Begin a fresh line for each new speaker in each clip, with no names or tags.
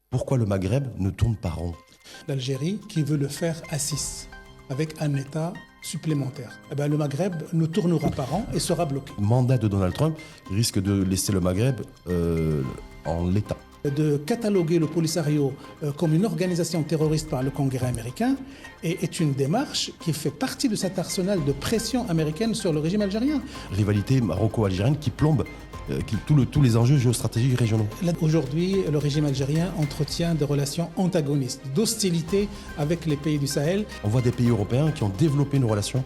Pourquoi le Maghreb ne tourne pas rond?
L'Algérie qui veut le faire à 6, avec un État supplémentaire. Eh bien, le Maghreb ne tournera pas rond et sera bloqué.
Le mandat de Donald Trump risque de laisser le Maghreb en l'état.
De cataloguer le Polisario comme une organisation terroriste par le Congrès américain est une démarche qui fait partie de cet arsenal de pression américaine sur le régime algérien.
Rivalité maroco-algérienne qui plombe tous les enjeux géostratégiques régionaux.
Aujourd'hui, le régime algérien entretient des relations antagonistes, d'hostilité avec les pays du Sahel.
On voit des pays européens qui ont développé une relation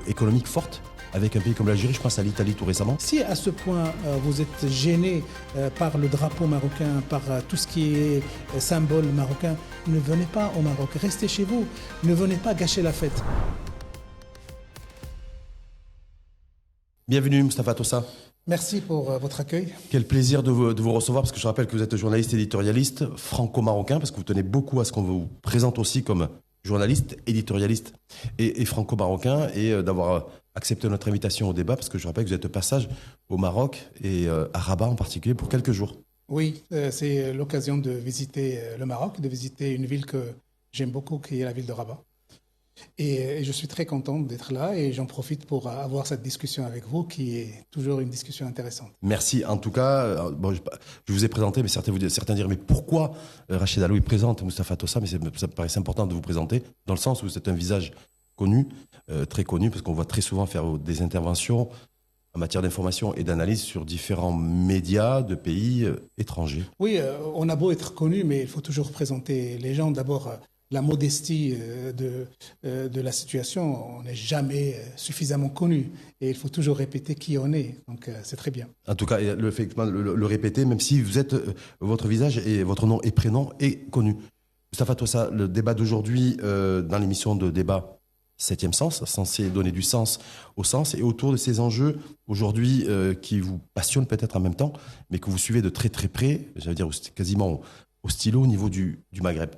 économique forte avec un pays comme l'Algérie, je pense à l'Italie tout récemment.
Si à ce point vous êtes gêné par le drapeau marocain, par tout ce qui est symbole marocain, ne venez pas au Maroc, restez chez vous, ne venez pas gâcher la fête.
Bienvenue Moustapha Tossa.
Merci pour votre accueil.
Quel plaisir de vous recevoir, parce que je rappelle que vous êtes journaliste éditorialiste franco-marocain, parce que vous tenez beaucoup à ce qu'on vous présente aussi comme journaliste, éditorialiste et franco-marocain, et d'avoir accepté notre invitation au débat, parce que je rappelle que vous êtes de passage au Maroc et à Rabat en particulier pour quelques jours.
Oui, c'est l'occasion de visiter le Maroc, de visiter une ville que j'aime beaucoup, qui est la ville de Rabat. Et je suis très content d'être là et j'en profite pour avoir cette discussion avec vous qui est toujours une discussion intéressante.
Merci. En tout cas, bon, je vous ai présenté, mais certains diront, mais pourquoi Rachid Alloui présente Moustapha Tossa? Mais ça me paraissait important de vous présenter, dans le sens où c'est un visage connu, très connu, parce qu'on voit très souvent faire des interventions en matière d'information et d'analyse sur différents médias de pays étrangers.
Oui, on a beau être connu, mais il faut toujours présenter les gens. D'abord, la modestie de la situation, on n'est jamais suffisamment connu. Et il faut toujours répéter qui on est. Donc, c'est très bien.
En tout cas, effectivement, le répéter, même si vous êtes, votre visage et votre nom et prénom est connu. Moustapha Tossa, le débat d'aujourd'hui, dans l'émission de débat 7e Sens, censé donner du sens au sens, et autour de ces enjeux, aujourd'hui, qui vous passionnent peut-être en même temps, mais que vous suivez de très très près, j'allais dire quasiment au stylo au niveau du Maghreb.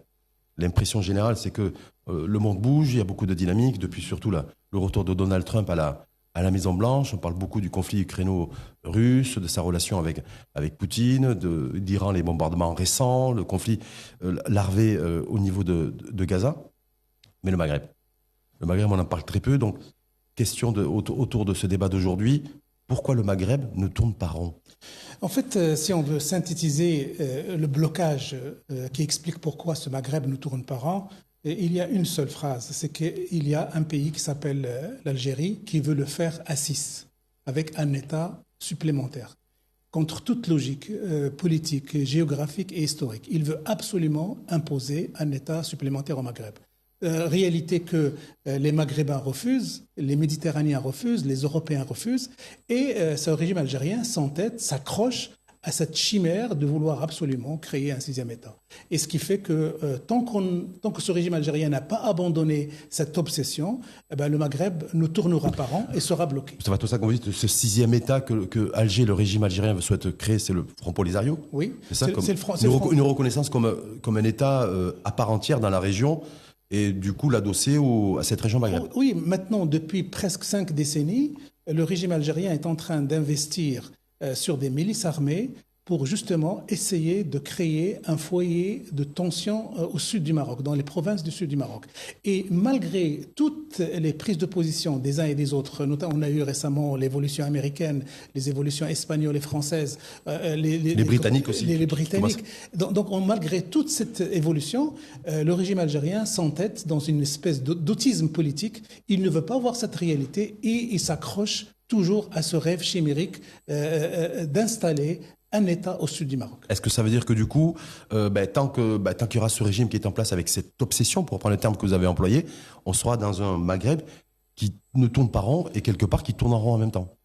L'impression générale, c'est que le monde bouge, il y a beaucoup de dynamique, depuis surtout le retour de Donald Trump à la Maison-Blanche. On parle beaucoup du conflit ukraino-russe, de sa relation avec Poutine, d'Iran, les bombardements récents, le conflit larvé au niveau de Gaza. Mais le Maghreb, on en parle très peu. Donc, question autour de ce débat d'aujourd'hui, pourquoi le Maghreb ne tourne pas rond?
En fait, si on veut synthétiser le blocage qui explique pourquoi ce Maghreb ne tourne pas rond, il y a une seule phrase, c'est qu'il y a un pays qui s'appelle l'Algérie qui veut le faire à 6, avec un État supplémentaire. Contre toute logique politique, géographique et historique, il veut absolument imposer un État supplémentaire au Maghreb. Réalité que les Maghrébins refusent, les Méditerranéens refusent, les Européens refusent, et ce régime algérien s'entête, s'accroche à cette chimère de vouloir absolument créer un 6e État. Et ce qui fait que tant que ce régime algérien n'a pas abandonné cette obsession, eh ben, le Maghreb ne tournera pas rond et sera bloqué.
Ça va tout ça quand vous dites ce 6e État que Alger, le régime algérien souhaite créer, c'est le Front Polisario?
Oui,
c'est ça, une reconnaissance comme un État à part entière dans la région, et du coup l'adosser à cette région Maghreb.
Oui, maintenant, depuis presque 5 décennies, le régime algérien est en train d'investir sur des milices armées pour justement essayer de créer un foyer de tension au sud du Maroc, dans les provinces du sud du Maroc. Et malgré toutes les prises de position des uns et des autres, notamment on a eu récemment l'évolution américaine, les évolutions espagnoles et françaises,
les Britanniques aussi.
Les Britanniques. Donc malgré toute cette évolution, le régime algérien s'entête dans une espèce d'autisme politique. Il ne veut pas voir cette réalité et il s'accroche toujours à ce rêve chimérique d'installer un État au sud du Maroc.
Est-ce que ça veut dire que du coup, tant qu'il y aura ce régime qui est en place avec cette obsession, pour reprendre le terme que vous avez employé, on sera dans un Maghreb qui ne tourne pas rond et quelque part qui tourne en rond en même temps?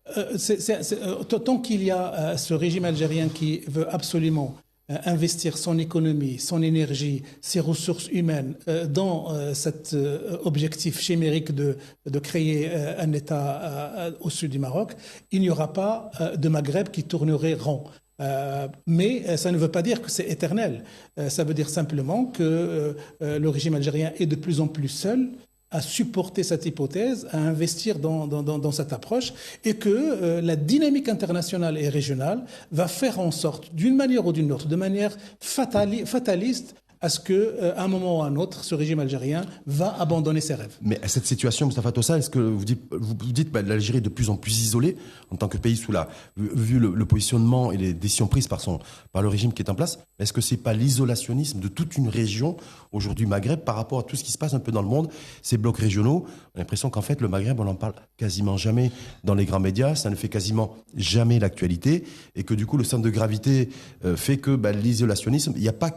Tant qu'il y a ce régime algérien qui veut absolument investir son économie, son énergie, ses ressources humaines dans cet objectif chimérique de créer un État au sud du Maroc, il n'y aura pas de Maghreb qui tournerait rond. Mais ça ne veut pas dire que c'est éternel. Ça veut dire simplement que le régime algérien est de plus en plus seul à supporter cette hypothèse, à investir dans cette approche, et que la dynamique internationale et régionale va faire en sorte, d'une manière ou d'une autre, de manière fataliste, à ce qu'à un moment ou à un autre, ce régime algérien va abandonner ses rêves.
Mais à cette situation, Mustapha Tossa, est-ce que vous dites l'Algérie est de plus en plus isolée en tant que pays vu le positionnement et les décisions prises par le régime qui est en place, est-ce que c'est pas l'isolationnisme de toute une région, aujourd'hui Maghreb, par rapport à tout ce qui se passe un peu dans le monde, ces blocs régionaux? On a l'impression qu'en fait, le Maghreb, on n'en parle quasiment jamais dans les grands médias, ça ne fait quasiment jamais l'actualité, et que du coup, le centre de gravité fait que l'isolationnisme, il n'y a pas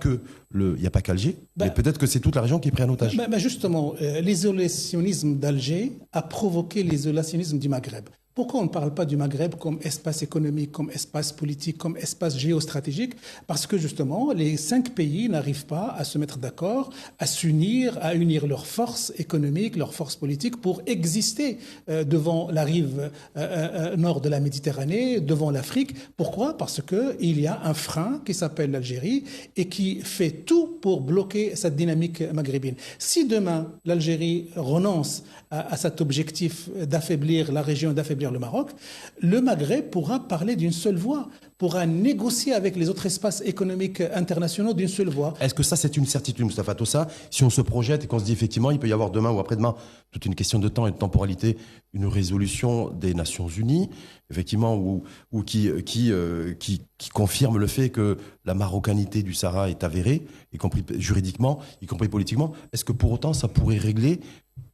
qu'Alger, mais peut-être que c'est toute la région qui est prise en otage.
Justement, l'isolationnisme d'Alger a provoqué l'isolationnisme du Maghreb. Pourquoi on ne parle pas du Maghreb comme espace économique, comme espace politique, comme espace géostratégique? Parce que justement, les 5 pays n'arrivent pas à se mettre d'accord, à s'unir, à unir leurs forces économiques, leurs forces politiques pour exister devant la rive nord de la Méditerranée, devant l'Afrique. Pourquoi? Parce qu'il y a un frein qui s'appelle l'Algérie et qui fait tout pour bloquer cette dynamique maghrébine. Si demain, l'Algérie renonce à cet objectif d'affaiblir la région, d'affaiblir le Maroc, le Maghreb pourra parler d'une seule voix, pourra négocier avec les autres espaces économiques internationaux d'une seule voix.
Est-ce que ça, c'est une certitude, Mustapha Tossa? Si on se projette et qu'on se dit effectivement, il peut y avoir demain ou après-demain, toute une question de temps et de temporalité, une résolution des Nations Unies, effectivement, ou qui confirme le fait que la marocanité du Sahara est avérée, y compris juridiquement, y compris politiquement, est-ce que pour autant ça pourrait régler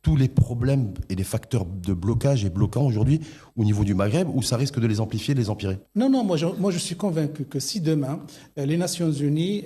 tous les problèmes et les facteurs de blocage et bloquants aujourd'hui au niveau du Maghreb, ou ça risque de les amplifier, de les empirer?
Non, moi je suis convaincu que si demain les Nations Unies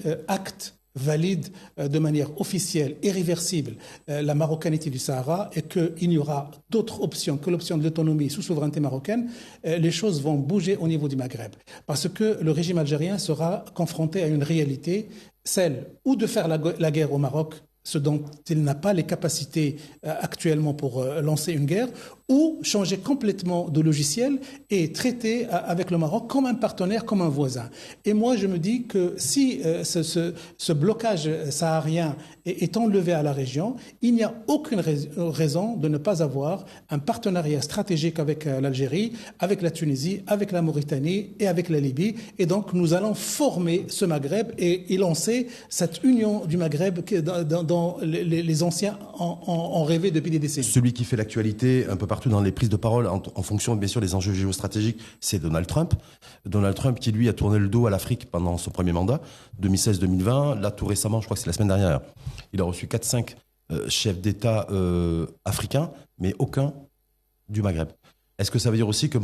valident de manière officielle et irréversible la marocanité du Sahara et qu'il n'y aura d'autres options que l'option de l'autonomie sous souveraineté marocaine, les choses vont bouger au niveau du Maghreb. Parce que le régime algérien sera confronté à une réalité, celle ou de faire la guerre au Maroc, ce dont il n'a pas les capacités actuellement pour lancer une guerre, ou changer complètement de logiciel et traiter avec le Maroc comme un partenaire, comme un voisin. Et moi, je me dis que si ce blocage saharien est enlevé à la région, il n'y a aucune raison de ne pas avoir un partenariat stratégique avec l'Algérie, avec la Tunisie, avec la Mauritanie et avec la Libye. Et donc, nous allons former ce Maghreb et lancer cette union du Maghreb dont les anciens ont rêvé depuis des décennies.
Celui qui fait l'actualité un peu partout dans les prises de parole en fonction bien sûr des enjeux géostratégiques, c'est Donald Trump. Donald Trump qui lui a tourné le dos à l'Afrique pendant son premier mandat, 2016-2020. Là tout récemment, je crois que c'est la semaine dernière, il a reçu 4-5 chefs d'État africains, mais aucun du Maghreb. Est-ce que ça veut dire aussi que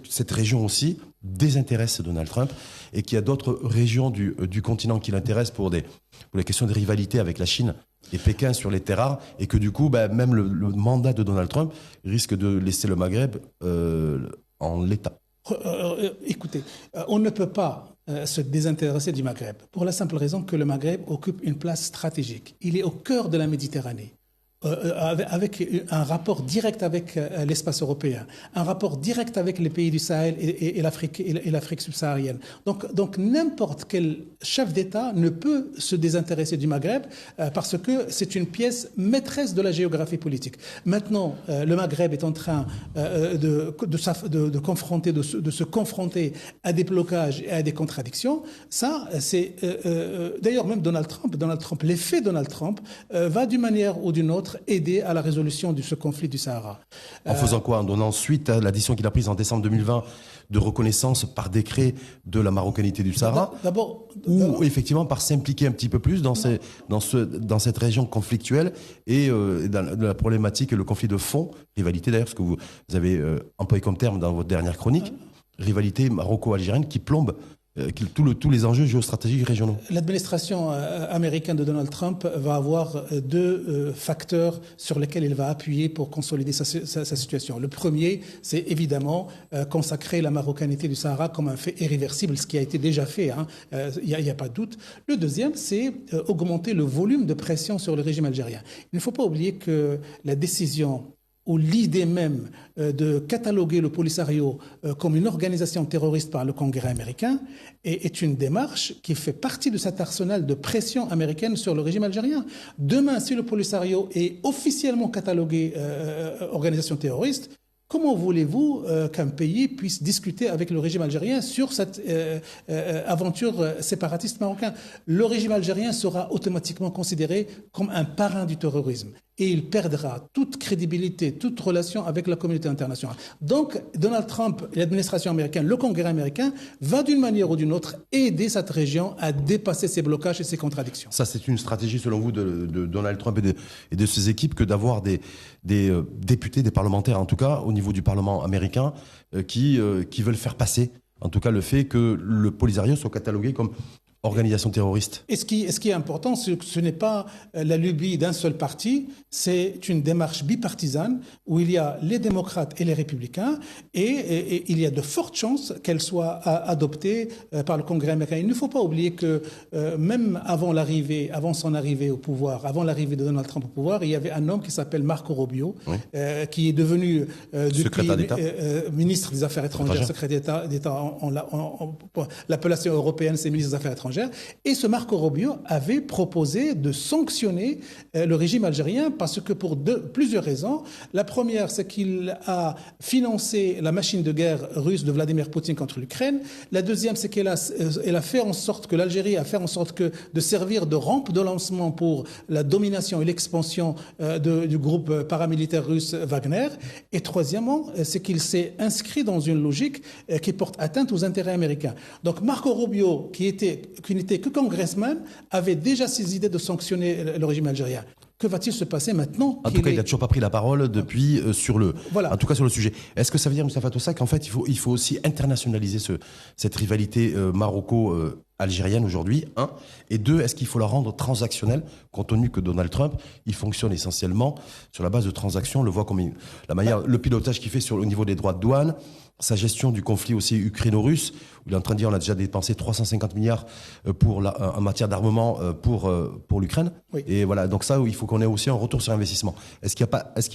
cette région aussi désintéresse Donald Trump et qu'il y a d'autres régions du continent qui l'intéressent pour les questions de rivalité avec la Chine et Pékin sur les terres rares, et que du coup, même le mandat de Donald Trump risque de laisser le Maghreb en l'état?
Écoutez, on ne peut pas se désintéresser du Maghreb, pour la simple raison que le Maghreb occupe une place stratégique. Il est au cœur de la Méditerranée. Avec un rapport direct avec l'espace européen, un rapport direct avec les pays du Sahel et l'Afrique subsaharienne. Donc n'importe quel chef d'État ne peut se désintéresser du Maghreb parce que c'est une pièce maîtresse de la géographie politique. Maintenant, le Maghreb est en train de se confronter à des blocages et à des contradictions. Ça, c'est d'ailleurs même Donald Trump, l'effet Donald Trump va d'une manière ou d'une autre aider à la résolution de ce conflit du Sahara.
En faisant quoi? En donnant suite à la décision qu'il a prise en décembre 2020 de reconnaissance par décret de la marocanité du Sahara, ou effectivement par s'impliquer un petit peu plus dans cette région conflictuelle et dans la problématique et le conflit de fond, rivalité d'ailleurs, ce que vous avez employé comme terme dans votre dernière chronique, rivalité maroco-algérienne qui plombe tous les enjeux géostratégiques régionaux.
L'administration américaine de Donald Trump va avoir deux facteurs sur lesquels il va appuyer pour consolider sa situation. Le premier, c'est évidemment consacrer la marocanité du Sahara comme un fait irréversible, ce qui a été déjà fait, il n'y a pas de doute. Le deuxième, c'est augmenter le volume de pression sur le régime algérien. Il ne faut pas oublier que la décision où l'idée même de cataloguer le Polisario comme une organisation terroriste par le Congrès américain est une démarche qui fait partie de cet arsenal de pression américaine sur le régime algérien. Demain, si le Polisario est officiellement catalogué organisation terroriste, comment voulez-vous qu'un pays puisse discuter avec le régime algérien sur cette aventure séparatiste marocain? Le régime algérien sera automatiquement considéré comme un parrain du terrorisme et il perdra toute crédibilité, toute relation avec la communauté internationale. Donc, Donald Trump, l'administration américaine, le Congrès américain, va d'une manière ou d'une autre aider cette région à dépasser ses blocages et ses contradictions.
Ça, c'est une stratégie, selon vous, de Donald Trump et de ses équipes, que d'avoir des députés, des parlementaires, en tout cas, au niveau du Parlement américain, qui veulent faire passer, en tout cas, le fait que le Polisario soit catalogué comme organisation terroriste.
Et ce qui est important, c'est que ce n'est pas la lubie d'un seul parti, c'est une démarche bipartisane où il y a les démocrates et les républicains et il y a de fortes chances qu'elle soit adoptée par le Congrès américain. Il ne faut pas oublier que même avant son arrivée au pouvoir, avant l'arrivée de Donald Trump au pouvoir, il y avait un homme qui s'appelle Marco Rubio, oui, qui est devenu depuis ministre des Affaires étrangères, secrétaire d'État, l'appellation européenne, c'est ministre des Affaires étrangères. Et ce Marco Rubio avait proposé de sanctionner le régime algérien parce que pour plusieurs raisons. La première, c'est qu'il a financé la machine de guerre russe de Vladimir Poutine contre l'Ukraine. La deuxième, c'est qu'elle a fait en sorte que l'Algérie a fait en sorte que de servir de rampe de lancement pour la domination et l'expansion du groupe paramilitaire russe Wagner. Et troisièmement, c'est qu'il s'est inscrit dans une logique qui porte atteinte aux intérêts américains. Donc Marco Rubio, qui n'était que congressman, avait déjà ces idées de sanctionner le régime algérien. Que va-t-il se passer maintenant?
En tout cas, il n'a toujours pas pris la parole depuis en tout cas sur le sujet. Est-ce que ça veut dire, Moustapha Tossa, qu'en fait, il faut aussi internationaliser cette rivalité maroco-algérienne aujourd'hui, un, et deux, est-ce qu'il faut la rendre transactionnelle, compte tenu que Donald Trump, il fonctionne essentiellement sur la base de transactions, on le voit comme le pilotage qu'il fait au niveau des droits de douane, sa gestion du conflit aussi ukraino-russe, où il est en train de dire on a déjà dépensé 350 milliards en matière d'armement pour l'Ukraine. Oui. Et voilà, donc ça, il faut qu'on ait aussi un retour sur investissement. Est-ce qu'il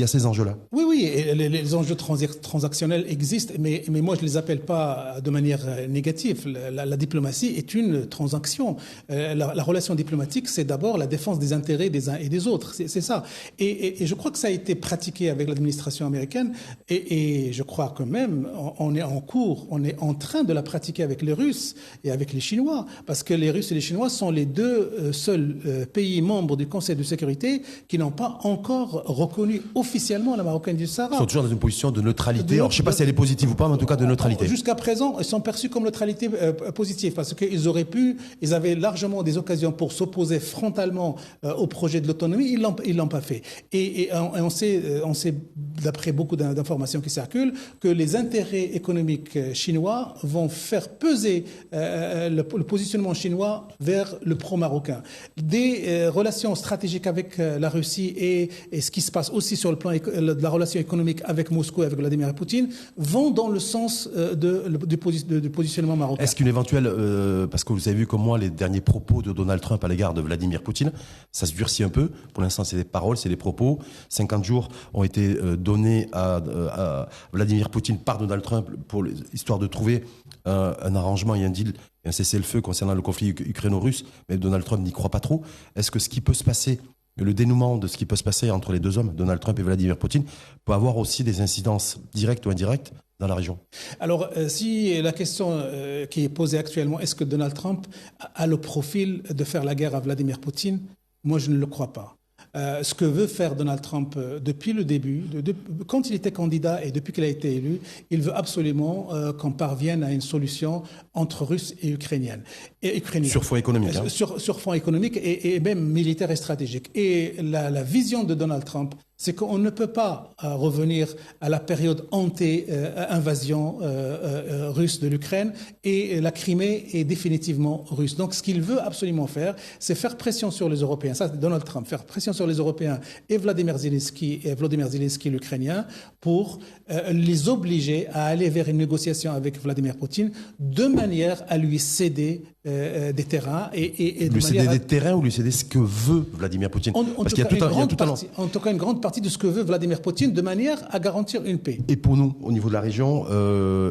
y a ces enjeux-là?
Oui, et les enjeux transactionnels existent, mais moi je ne les appelle pas de manière négative. La diplomatie est une transaction. La relation diplomatique, c'est d'abord la défense des intérêts des uns et des autres. C'est ça. Et je crois que ça a été pratiqué avec l'administration américaine, et je crois que même on est en train de la pratiquer avec les Russes et avec les Chinois, parce que les Russes et les Chinois sont les deux seuls pays membres du Conseil de sécurité qui n'ont pas encore reconnu officiellement la Marocaine du Sahara.
Ils sont toujours dans une position de neutralité. Alors, je ne sais pas si elle est positive ou pas, mais en tout cas de neutralité.
Jusqu'à présent, ils sont perçus comme neutralité positive, parce qu'ils avaient largement des occasions pour s'opposer frontalement au projet de l'autonomie. Ils l'ont pas fait. Et on sait, d'après beaucoup d'informations qui circulent, que les intérêts économiques chinois vont faire peser le positionnement chinois vers le pro-marocain. Des relations stratégiques avec la Russie et ce qui se passe aussi sur le plan de la relation économique avec Moscou et avec Vladimir Poutine vont dans le sens du positionnement marocain.
Est-ce qu'une éventuelle, parce que vous avez vu comme moi les derniers propos de Donald Trump à l'égard de Vladimir Poutine, ça se durcit un peu. Pour l'instant, c'est des paroles, c'est des propos. 50 jours ont été donnés à Vladimir Poutine par Donald Trump pour histoire de trouver un arrangement et un deal, un cessez-le-feu concernant le conflit ukraino-russe, mais Donald Trump n'y croit pas trop. Est-ce que ce qui peut se passer, le dénouement de ce qui peut se passer entre les deux hommes, Donald Trump et Vladimir Poutine, peut avoir aussi des incidences directes ou indirectes dans la région?
Alors, si la question qui est posée actuellement, est-ce que Donald Trump a le profil de faire la guerre à Vladimir Poutine? Moi, je ne le crois pas. Ce que veut faire Donald Trump depuis le début, quand il était candidat et depuis qu'il a été élu, il veut absolument qu'on parvienne à une solution entre Russes et Ukrainiens.
Sur fond économique.
Sur fond économique et même militaire et stratégique. Et la vision de Donald Trump, c'est qu'on ne peut pas revenir à la période anté-invasion russe de l'Ukraine, et la Crimée est définitivement russe. Donc ce qu'il veut absolument faire, c'est faire pression sur les Européens. Ça, c'est Donald Trump, faire pression sur les Européens et Vladimir Zelensky, l'Ukrainien, pour les obliger à aller vers une négociation avec Vladimir Poutine, de manière à lui céder des terrains et
lui céder des terrains ou lui céder ce que veut Vladimir Poutine?
Parce qu'il y a en tout cas une grande partie de ce que veut Vladimir Poutine de manière à garantir une paix.
Et pour nous, au niveau de la région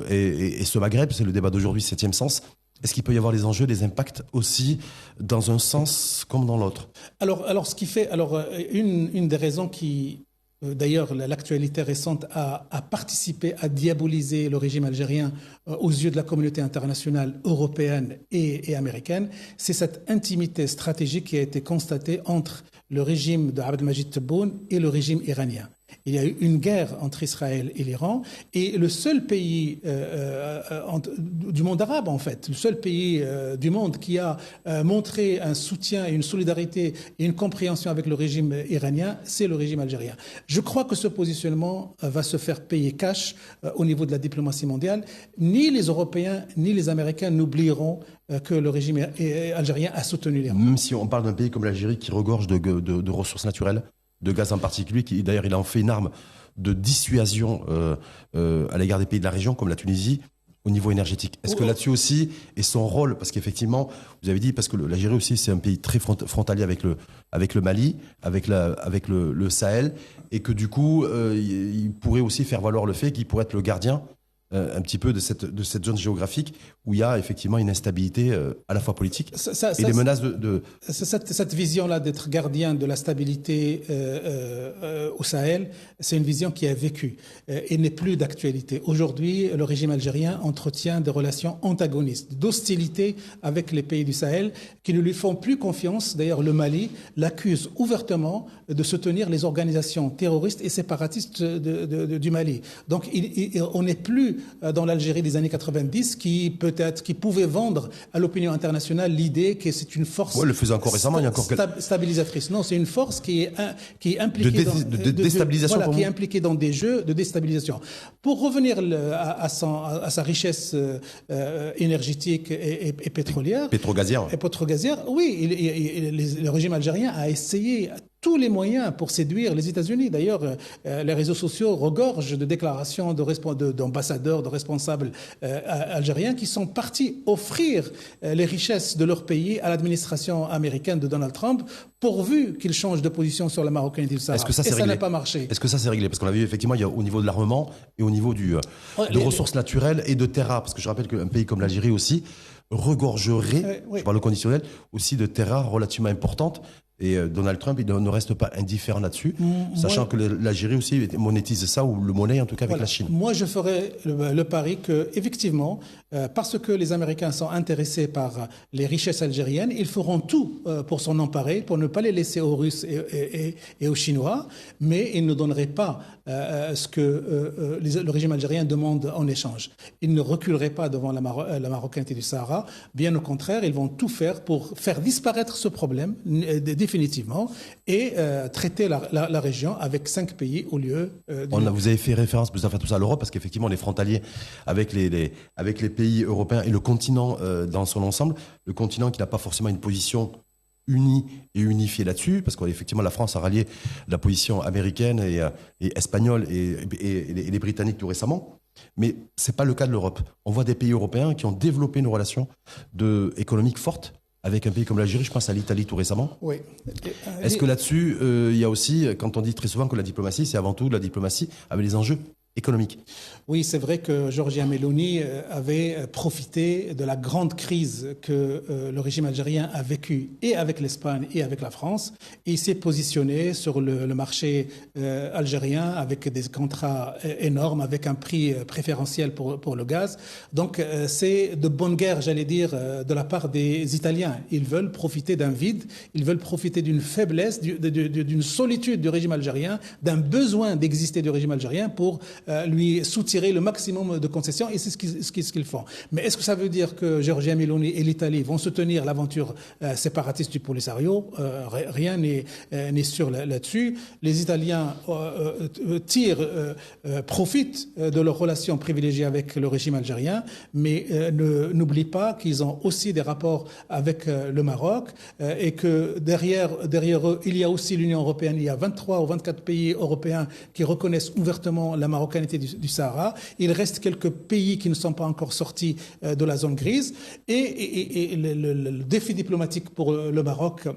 et ce Maghreb, c'est le débat d'aujourd'hui, 7e sens. Est-ce qu'il peut y avoir des enjeux, des impacts aussi dans un sens comme dans l'autre?
Alors, ce qui fait, une des raisons qui, d'ailleurs, l'actualité récente a participé à diaboliser le régime algérien aux yeux de la communauté internationale européenne et américaine, c'est cette intimité stratégique qui a été constatée entre le régime de Abdelmajid Tebboune et le régime iranien. Il y a eu une guerre entre Israël et l'Iran et le seul pays du monde arabe, en fait, le seul pays du monde qui a montré un soutien et une solidarité et une compréhension avec le régime iranien, c'est le régime algérien. Je crois que ce positionnement va se faire payer cash au niveau de la diplomatie mondiale. Ni les Européens ni les Américains n'oublieront que le régime algérien a soutenu l'Iran.
Même si on parle d'un pays comme l'Algérie qui regorge de ressources naturelles, de gaz en particulier, qui d'ailleurs il a en fait une arme de dissuasion à l'égard des pays de la région, comme la Tunisie, au niveau énergétique. Est-ce que là-dessus aussi, et son rôle, parce qu'effectivement, vous avez dit, parce que l'Algérie aussi, c'est un pays très frontalier avec le Mali, avec le Sahel, et que du coup, il pourrait aussi faire valoir le fait qu'il pourrait être le gardien un petit peu de cette zone géographique où il y a effectivement une instabilité à la fois politique et des menaces de...
Cette vision-là d'être gardien de la stabilité au Sahel, c'est une vision qui a vécu et n'est plus d'actualité. Aujourd'hui, le régime algérien entretient des relations antagonistes, d'hostilité avec les pays du Sahel qui ne lui font plus confiance. D'ailleurs, le Mali l'accuse ouvertement de soutenir les organisations terroristes et séparatistes du Mali. Donc, on n'est plus dans l'Algérie des années 90 qui pouvait vendre à l'opinion internationale l'idée que c'est une force
le faisait encore récemment, il y a encore
stabilisatrice. Non, c'est une force qui est impliquée
de déstabilisation,
qui est impliquée dans des jeux de déstabilisation. Pour revenir à sa richesse énergétique et pétrolière,
pétrogazière,
oui, le régime algérien a essayé tous les moyens pour séduire les États-Unis. D'ailleurs, les réseaux sociaux regorgent de déclarations d'ambassadeurs, de responsables algériens qui sont partis offrir les richesses de leur pays à l'administration américaine de Donald Trump, pourvu qu'il change de position sur la Marocanité du Sahara.
Est-ce que ça, ça n'a pas marché? Est-ce que ça, c'est réglé? Parce qu'on a vu, effectivement, il y a au niveau de l'armement et au niveau de ressources naturelles et de terres rares. Parce que je rappelle qu'un pays comme l'Algérie aussi regorgerait, je parle au conditionnel, aussi de terres rares relativement importantes. Et Donald Trump, il ne reste pas indifférent là-dessus, sachant que l'Algérie aussi monétise ça, ou le monnaie en tout cas avec la Chine.
Moi, je ferais le pari que, effectivement, parce que les Américains sont intéressés par les richesses algériennes, ils feront tout pour s'en emparer, pour ne pas les laisser aux Russes et aux Chinois, mais ils ne donneraient pas ce que le régime algérien demande en échange. Ils ne reculeraient pas devant la Marocanité du Sahara. Bien au contraire, ils vont tout faire pour faire disparaître ce problème définitivement et traiter la région avec 5 pays au lieu
vous avez fait référence tout ça à l'Europe parce qu'effectivement on est frontalier avec les pays européens et le continent dans son ensemble, le continent qui n'a pas forcément une position unie et unifiée là-dessus, parce qu'effectivement la France a rallié la position américaine et espagnole et les Britanniques tout récemment. Mais c'est pas le cas de l'Europe. On voit des pays européens qui ont développé une relation économique forte avec un pays comme l'Algérie, je pense à l'Italie tout récemment.
Oui.
Est-ce que là-dessus, il y a aussi, quand on dit très souvent que la diplomatie, c'est avant tout la diplomatie avec les enjeux économique.
Oui, c'est vrai que Giorgia Meloni avait profité de la grande crise que le régime algérien a vécue et avec l'Espagne et avec la France. Et il s'est positionné sur le marché algérien avec des contrats énormes, avec un prix préférentiel pour le gaz. Donc c'est de bonne guerre, j'allais dire, de la part des Italiens. Ils veulent profiter d'un vide, ils veulent profiter d'une faiblesse, d'une solitude du régime algérien, d'un besoin d'exister du régime algérien pour lui soutirer le maximum de concessions, et c'est ce qu'ils font. Mais est-ce que ça veut dire que Giorgia Meloni et l'Italie vont soutenir l'aventure séparatiste du Polisario? Rien n'est sûr là-dessus. Les Italiens profitent de leurs relations privilégiées avec le régime algérien, mais n'oublient pas qu'ils ont aussi des rapports avec le Maroc et que derrière eux, il y a aussi l'Union européenne. Il y a 23 ou 24 pays européens qui reconnaissent ouvertement la Maroc marocanité du Sahara. Il reste quelques pays qui ne sont pas encore sortis de la zone grise. Et le défi diplomatique pour le Maroc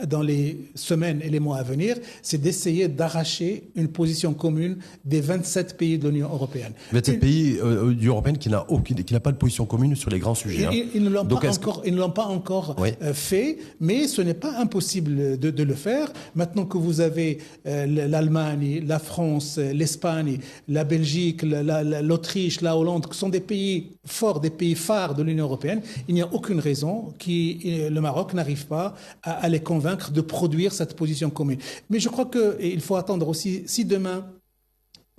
dans les semaines et les mois à venir, c'est d'essayer d'arracher une position commune des 27 pays de l'Union européenne.
27 pays de l'Union européenne qui n'a pas de position commune sur les grands sujets.
Ils ne l'ont pas encore oui. Fait, mais ce n'est pas impossible de le faire. Maintenant que vous avez l'Allemagne, la France, l'Espagne, la Belgique, l'Autriche, la Hollande, qui sont des pays forts, des pays phares de l'Union européenne, il n'y a aucune raison que le Maroc n'arrive pas à les convaincre de produire cette position commune. Mais je crois qu'il faut attendre aussi, si demain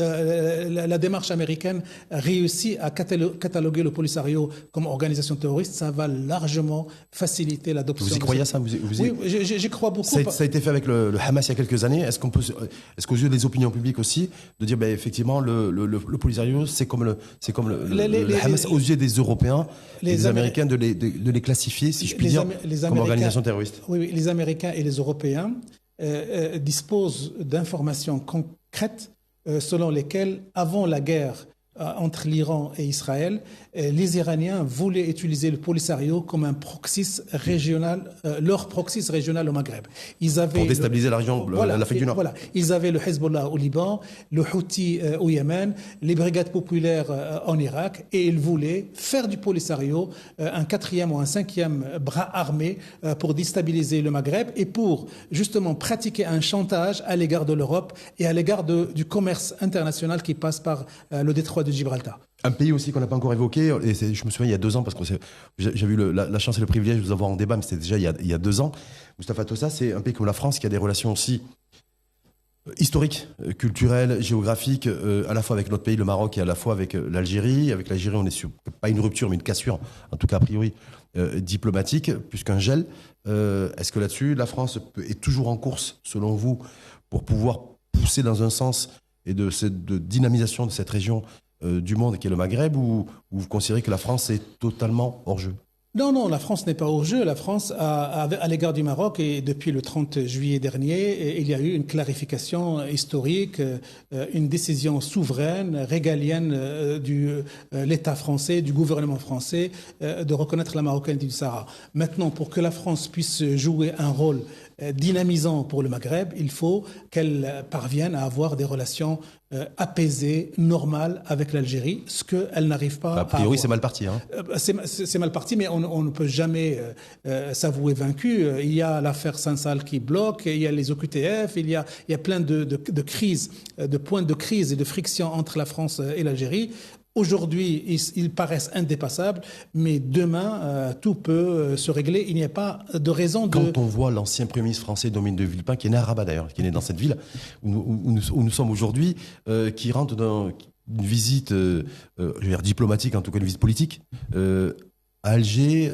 la démarche américaine réussit à cataloguer le Polisario comme organisation terroriste, ça va largement faciliter l'adoption.
Vous y croyez à ça?
Oui, j'y crois beaucoup.
Ça a été fait avec le Hamas il y a quelques années. Est-ce qu'aux yeux des opinions publiques aussi, de dire effectivement le Polisario, c'est comme le Hamas aux yeux des Européens, des Américains, de les classifier, si je puis dire, comme organisation terroriste?
Oui, les Américains et les Européens disposent d'informations concrètes selon lesquels, avant la guerre entre l'Iran et Israël, les Iraniens voulaient utiliser le Polisario comme un proxy régional, leur proxy régional au Maghreb.
Pour déstabiliser la région, l'Afrique du Nord.
Voilà, ils avaient le Hezbollah au Liban, le Houthi au Yémen, les brigades populaires en Irak, et ils voulaient faire du Polisario un 4e ou un 5e bras armé pour déstabiliser le Maghreb et pour justement pratiquer un chantage à l'égard de l'Europe et à l'égard du commerce international qui passe par le détroit de Gibraltar.
Un pays aussi qu'on n'a pas encore évoqué, et je me souviens il y a 2 ans, parce que j'ai eu la chance et le privilège de vous avoir en débat, mais c'était déjà il y a 2 ans. Moustapha Tossa, c'est un pays comme la France qui a des relations aussi historiques, culturelles, géographiques, à la fois avec notre pays, le Maroc, et à la fois avec l'Algérie. Avec l'Algérie, on est sur, pas une rupture, mais une cassure, en tout cas a priori, diplomatique, plus qu'un gel. Est-ce que là-dessus, la France est toujours en course, selon vous, pour pouvoir pousser dans un sens et de dynamisation de cette région du monde qui est le Maghreb, ou vous considérez que la France est totalement hors jeu?
Non, la France n'est pas hors jeu. La France, à l'égard du Maroc, et depuis le 30 juillet dernier, il y a eu une clarification historique, une décision souveraine, régalienne de l'État français, du gouvernement français, de reconnaître la marocanité du Sahara. Maintenant, pour que la France puisse jouer un rôle dynamisant pour le Maghreb, il faut qu'elle parvienne à avoir des relations apaisée, normale avec l'Algérie, ce qu'elle n'arrive pas à avoir.
A priori, c'est mal parti. Hein.
C'est mal parti, mais on ne peut jamais s'avouer vaincu. Il y a l'affaire Saint-Sal qui bloque, il y a les OQTF, il y a plein de crises, de points de crise et de friction entre la France et l'Algérie. Aujourd'hui, ils paraissent indépassables, mais demain, tout peut se régler. Il n'y a pas de raison de...
Quand on voit l'ancien Premier ministre français, Dominique de Villepin, qui est né à Rabat d'ailleurs, qui est né dans cette ville où nous sommes aujourd'hui, qui rentre dans une visite je veux dire, diplomatique, en tout cas une visite politique, à Alger,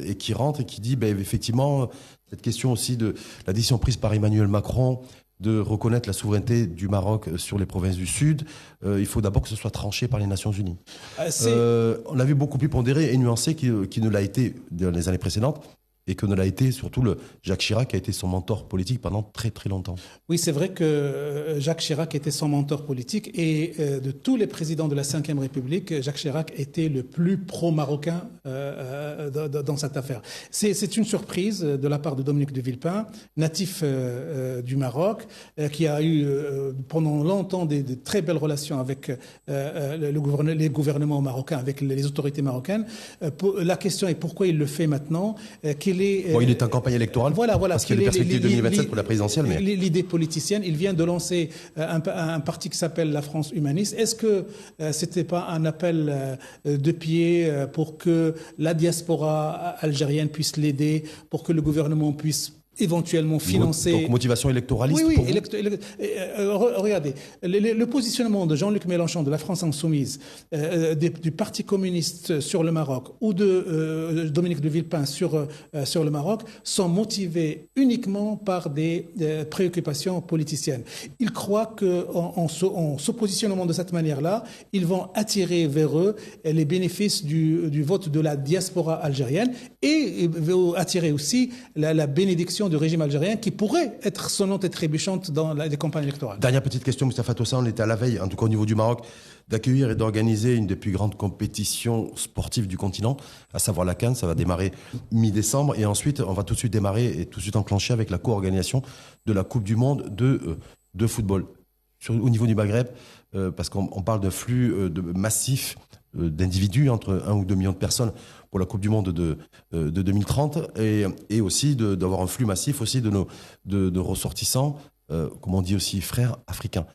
et qui rentre et qui dit, effectivement, cette question aussi de la décision prise par Emmanuel Macron de reconnaître la souveraineté du Maroc sur les provinces du Sud, il faut d'abord que ce soit tranché par les Nations Unies. On l'a vu beaucoup plus pondéré et nuancé qui ne l'a été dans les années précédentes, et que ne l'a été surtout Jacques Chirac, qui a été son mentor politique pendant très très longtemps. Oui,
c'est vrai que Jacques Chirac était son mentor politique, et de tous les présidents de la Ve République, Jacques Chirac était le plus pro-marocain dans cette affaire. C'est une surprise de la part de Dominique de Villepin, natif du Maroc, qui a eu pendant longtemps de très belles relations avec les gouvernements marocains, avec les autorités marocaines. La question est pourquoi il le fait maintenant, il
est en campagne électorale, voilà, parce qu'il y a des perspectives 2027 pour la présidentielle. Mais...
L'idée politicienne, il vient de lancer un parti qui s'appelle la France humaniste. Est-ce que c'était pas un appel de pied pour que la diaspora algérienne puisse l'aider, pour que le gouvernement puisse éventuellement financer...
Donc motivation électoraliste
pour
vous ?
Regardez, le positionnement de Jean-Luc Mélenchon, de la France Insoumise, du Parti communiste sur le Maroc, ou de Dominique de Villepin sur le Maroc, sont motivés uniquement par des préoccupations politiciennes. Ils croient qu'en se positionnant de cette manière-là, ils vont attirer vers eux les bénéfices du vote de la diaspora algérienne, et attirer aussi la bénédiction du régime algérien qui pourrait être sonnante et trébuchante dans les campagnes électorales.
Dernière petite question, Moustapha Tossa, on était à la veille, en tout cas au niveau du Maroc, d'accueillir et d'organiser une des plus grandes compétitions sportives du continent, à savoir la CAN. Ça va démarrer mi-décembre et ensuite on va tout de suite démarrer et tout de suite enclencher avec la co-organisation de la Coupe du Monde de football. Au niveau du Maghreb, parce qu'on parle d'un flux massif d'individus, entre 1 ou 2 millions de personnes pour la Coupe du Monde de 2030 et aussi d'avoir un flux massif aussi de ressortissants, comme on dit aussi, frères africains.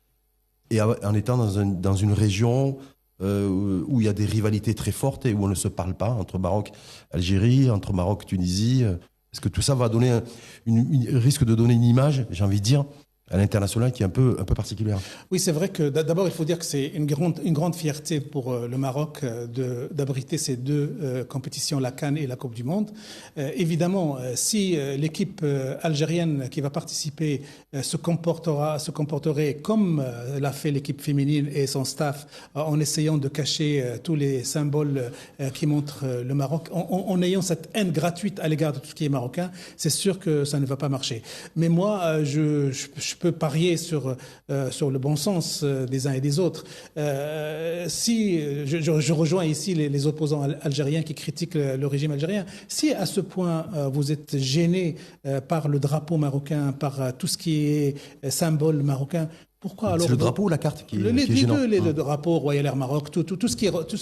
Et en étant dans une région où il y a des rivalités très fortes et où on ne se parle pas, entre Maroc, Algérie, entre Maroc, Tunisie, est-ce que tout ça va donner risque de donner une image, j'ai envie de dire, à l'international qui est un peu particulière?
Oui, c'est vrai que d'abord, il faut dire que c'est une grande fierté pour le Maroc d'abriter ces deux compétitions, la CAN et la Coupe du Monde. Évidemment, si l'équipe algérienne qui va participer se comporterait comme l'a fait l'équipe féminine et son staff en essayant de cacher tous les symboles qui montrent le Maroc, en ayant cette haine gratuite à l'égard de tout ce qui est marocain, c'est sûr que ça ne va pas marcher. Mais moi, je peux parier sur le bon sens des uns et des autres. Si je rejoins ici les opposants algériens qui critiquent le régime algérien, si à ce point vous êtes gênés par le drapeau marocain, par tout ce qui est symbole marocain, pourquoi alors?
C'est le drapeau ou la carte qui est gênant?
Le drapeau Royal Air Maroc, tout ce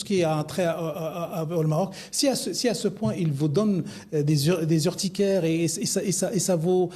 qui a trait au Maroc. Si à ce point il vous donne des urticaires et ça vous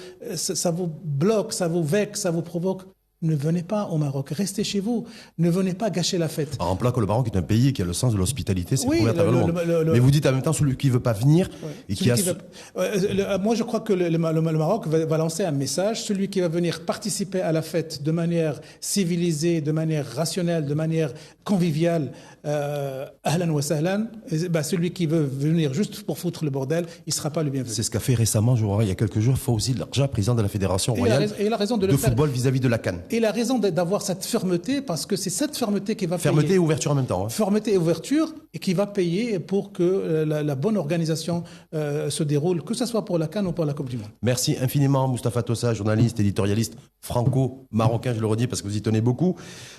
bloque, ça vous vexe, ça vous provoque, ne venez pas au Maroc, restez chez vous, ne venez pas gâcher la fête.
En plan que le Maroc est un pays qui a le sens de l'hospitalité, c'est
oui,
pour à travers le monde. Mais vous dites en même temps celui qui ne veut pas venir et qui a...
moi je crois que le Maroc va lancer un message, celui qui va venir participer à la fête de manière civilisée, de manière rationnelle, de manière conviviale, ahlan wa sahlan, celui qui veut venir juste pour foutre le bordel, il ne sera pas le bienvenu.
C'est ce qu'a fait récemment, il y a quelques jours, Fawzi Larja, président de la Fédération royale de football vis-à-vis de la CAN.
Et il a raison d'avoir cette fermeté, parce que c'est cette fermeté qui va payer.
Fermeté et ouverture en même temps.
Fermeté et ouverture, et qui va payer pour que la bonne organisation se déroule, que ce soit pour la CAN ou pour la Coupe du Monde.
Merci infiniment, Moustapha Tossa, journaliste, éditorialiste franco-marocain, je le redis parce que vous y tenez beaucoup,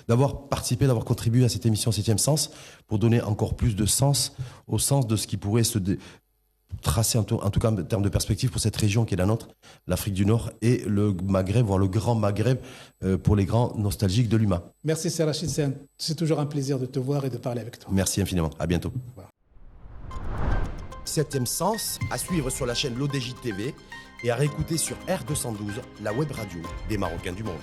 d'avoir participé, d'avoir contribué à cette émission 7e Sens, pour donner encore plus de sens au sens de ce qui pourrait se tracer, en tout cas en termes de perspective, pour cette région qui est la nôtre, l'Afrique du Nord et le Maghreb, voire le Grand Maghreb, pour les grands nostalgiques de l'UMA.
Merci Serachid, c'est toujours un plaisir de te voir et de parler avec toi.
Merci infiniment, à bientôt.
Voilà.
7e Sens, à suivre sur la chaîne l'ODJ TV et à réécouter sur R212, la web radio des Marocains du monde.